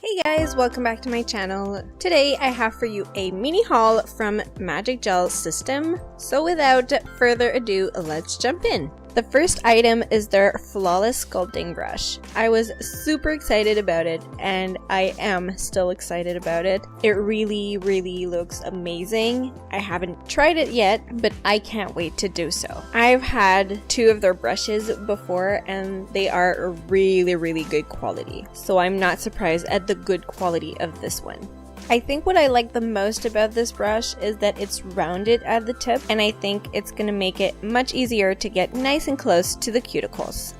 Hey guys, welcome back to my channel. Today I have for you a mini haul from Magic Gel System. So without further ado, let's jump in. The first item is their Flawless Sculpting Brush. I was super excited about it, and I am still excited about it. It really looks amazing. I haven't tried it yet, but I can't wait to do so. I've had two of their brushes before, and they are really good quality. So I'm not surprised at the good quality of this one. I think what I like the most about this brush is that it's rounded at the tip, and I think it's going to make it much easier to get nice and close to the cuticles.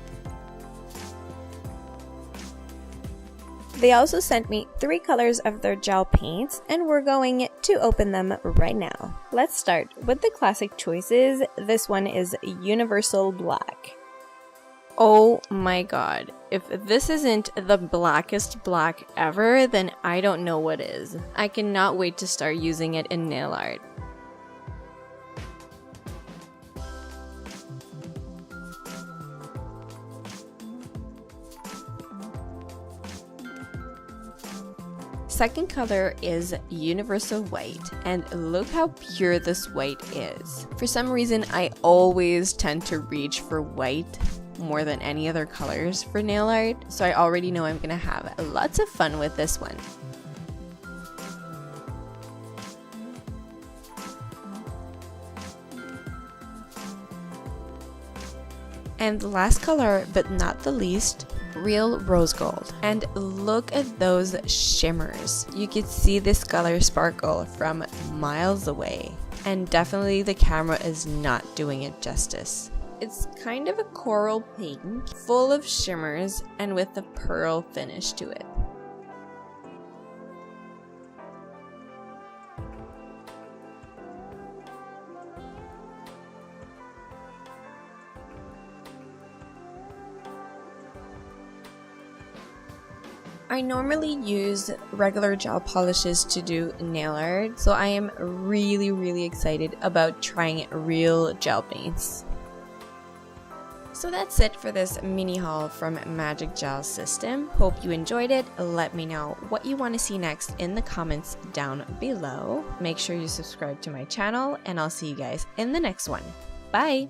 They also sent me 3 colors of their gel paints, and we're going to open them right now. Let's start with the classic choices. This one is Universal Black. Oh my god, if this isn't the blackest black ever, then I don't know what is. I cannot wait to start using it in nail art. Second color is Universal White, and look how pure this white is. For some reason, I always tend to reach for white more than any other colors for nail art, so I already know I'm gonna have lots of fun with this one. And the last color, but not the least, Real Rose Gold. And look at those shimmers. You can see this color sparkle from miles away, and definitely the camera is not doing it justice. It's kind of a coral pink, full of shimmers and with a pearl finish to it. I normally use regular gel polishes to do nail art, so I am really excited about trying real gel paints. So that's it for this mini haul from Magic Gel System. Hope you enjoyed it. Let me know what you want to see next in the comments down below. Make sure you subscribe to my channel, and I'll see you guys in the next one. Bye!